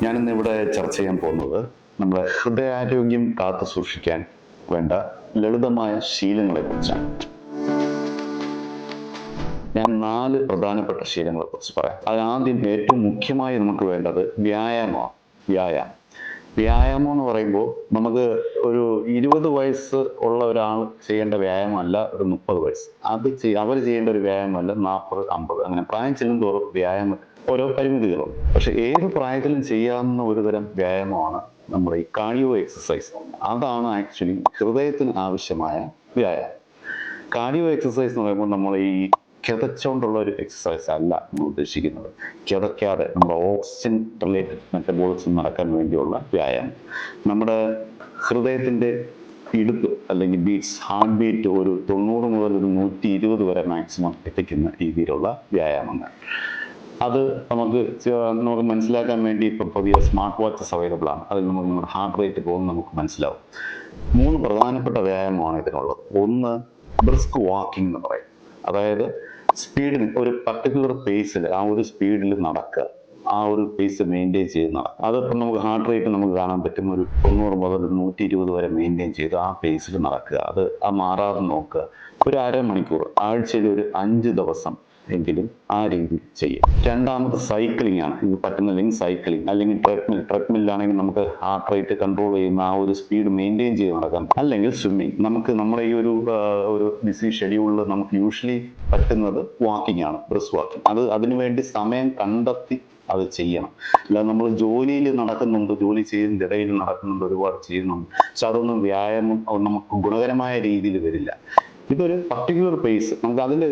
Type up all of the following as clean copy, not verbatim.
ഞാനിന്ന് ഇവിടെ ചർച്ച ചെയ്യാൻ പോകുന്നത് നമ്മുടെ ഹൃദയാരോഗ്യം കാത്തു സൂക്ഷിക്കാൻ വേണ്ട ലളിതമായ ശീലങ്ങളെ കുറിച്ചാണ്. ഞാൻ 4 പ്രധാനപ്പെട്ട ശീലങ്ങളെ കുറിച്ച് പറയാം. അതിനാദ്യം ഏറ്റവും മുഖ്യമായി നമുക്ക് വേണ്ടത് വ്യായാമമാണ്. വ്യായാമം എന്ന് പറയുമ്പോൾ നമുക്ക് ഒരു 20 വയസ്സ് ഉള്ള ഒരാൾ ചെയ്യേണ്ട വ്യായാമമല്ല ഒരു 30 വയസ്സ്. അവർ ചെയ്യേണ്ട ഒരു വ്യായാമമല്ല 40, 50. അങ്ങനെ പ്രായം ചെല്ലുന്തോറും വ്യായാമം ഓരോ പരിമിതികളുണ്ട്. പക്ഷെ ഏത് പ്രായത്തിലും ചെയ്യാവുന്ന ഒരു തരം വ്യായാമമാണ് നമ്മുടെ ഈ കാർഡിയോ എക്സസൈസ്. അതാണ് ആക്ച്വലി ഹൃദയത്തിന് ആവശ്യമായ വ്യായാമം. കാർഡിയോ എക്സസൈസ് എന്ന് പറയുമ്പോൾ നമ്മൾ ഈ കിതച്ചുകൊണ്ടുള്ള ഒരു എക്സസൈസ് അല്ല നമ്മൾ ഉദ്ദേശിക്കുന്നത്. കിതയ്ക്കാതെ നമ്മുടെ ഓക്സിജൻ റിലേറ്റഡ് മെറ്റബോളിസം നടക്കാൻ വേണ്ടിയുള്ള വ്യായാമം. നമ്മുടെ ഹൃദയത്തിൻ്റെ ഇടുപ്പ് അല്ലെങ്കിൽ ബീറ്റ്സ്, ഹാർട്ട് ബീറ്റ് ഒരു 90 മുതൽ ഒരു 120 വരെ മാക്സിമം എത്തിക്കുന്ന രീതിയിലുള്ള വ്യായാമങ്ങൾ. അത് നമുക്ക് മനസ്സിലാക്കാൻ വേണ്ടി ഇപ്പം പുതിയ സ്മാർട്ട് വാച്ചസ് അവൈലബിൾ ആണ്. അതിൽ നമുക്ക് നമ്മുടെ ഹാർട്ട് റേറ്റ് പോകുന്നത് നമുക്ക് മനസ്സിലാവും. 3 പ്രധാനപ്പെട്ട വ്യായാമമാണ് ഇതിനുള്ളത്. ഒന്ന് ബ്രിസ്ക് വാക്കിംഗ് എന്ന് പറയും. അതായത് സ്പീഡിന് ഒരു പർട്ടിക്കുലർ പേസിൽ ആ ഒരു സ്പീഡിൽ നടക്കുക, ആ ഒരു പേസ് മെയിൻറ്റെയിൻ ചെയ്ത് നടക്കുക. അതിപ്പോൾ നമുക്ക് ഹാർട്ട് റേറ്റ് നമുക്ക് കാണാൻ പറ്റും. ഒരു 90 മുതൽ 120 വരെ മെയിൻറ്റെയിൻ ചെയ്ത് ആ പേസിൽ നടക്കുക. അത് മാറാതെ നോക്കുക. ഒരു അരമണിക്കൂർ ആഴ്ചയിൽ ഒരു 5 ദിവസം എങ്കിലും ആ രീതിയിൽ ചെയ്യും. രണ്ടാമത് സൈക്ലിംഗ് ആണ്. ഇത് പറ്റുന്നില്ലെങ്കിൽ സൈക്ലിംഗ്, അല്ലെങ്കിൽ ട്രെഡ്മില്ലാണെങ്കിൽ നമുക്ക് ഹാർട്ട് റേറ്റ് കൺട്രോൾ ചെയ്യുന്ന ആ ഒരു സ്പീഡ് മെയിൻറ്റെയിൻ ചെയ്ത് നടക്കാം. അല്ലെങ്കിൽ സ്വിമ്മിങ്. നമുക്ക് നമ്മുടെ ഈ ഒരു ബിസി ഷെഡ്യൂളിൽ നമുക്ക് യൂഷ്വലി പറ്റുന്നത് വാക്കിംഗ് ആണ്, ബ്രിസ്ക് വാക്കിംഗ്. അതിനുവേണ്ടി സമയം കണ്ടെത്തി അത് ചെയ്യണം. അല്ലാതെ നമ്മൾ ജോലിയിൽ നടക്കുന്നുണ്ട്, ജോലി ചെയ്യുന്നതിൻ്റെ ഇടയിൽ നടക്കുന്നുണ്ട്, ഒരുപാട് ചെയ്യുന്നുണ്ട്, പക്ഷെ അതൊന്നും വ്യായാമം നമുക്ക് ഗുണകരമായ രീതിയിൽ വരില്ല. ഇതൊരു പർട്ടിക്കുലർ പേസ്. നമുക്ക് അതിൻ്റെ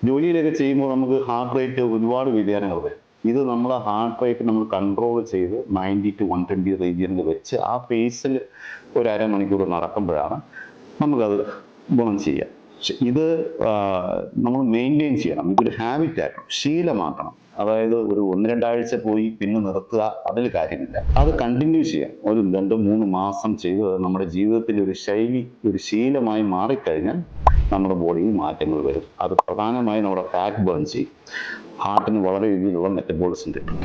ജോലിയിലൊക്കെ ചെയ്യുമ്പോൾ നമുക്ക് ഹാർട്ട് റേറ്റ് ഒരുപാട് വ്യതിയാനങ്ങൾ വരും. ഇത് നമ്മളെ ഹാർട്ട് റേറ്റ് നമ്മൾ കൺട്രോൾ ചെയ്ത് 90 to 120 റേഞ്ചിൽ വെച്ച് ആ പേസിൽ ഒരു അരമണിക്കൂർ നടക്കുമ്പോഴാണ് നമുക്കത് ഗുണം ചെയ്യുക. പക്ഷെ ഇത് നമ്മൾ മെയിൻറ്റെയിൻ ചെയ്യണം. ഇതൊരു ഹാബിറ്റാക്കണം, ശീലമാക്കണം. അതായത് ഒരു 1-2 ആഴ്ച പോയി പിന്നെ നിർത്തുക, അതിൽ കാര്യമില്ല. അത് കണ്ടിന്യൂ ചെയ്യാം. ഒരു 2-3 മാസം ചെയ്ത് നമ്മുടെ ജീവിതത്തിൽ ഒരു ശൈലി, ഒരു ശീലമായി മാറിക്കഴിഞ്ഞാൽ നമ്മുടെ ബോഡിയിൽ മാറ്റങ്ങൾ വരും. അത് പ്രധാനമായും നമ്മുടെ ഫാറ്റ് ബേൺ ചെയ്യും. ഹാർട്ടിന് വളരെ രീതിയിലുള്ള മെറ്റബോളിസം കിട്ടും.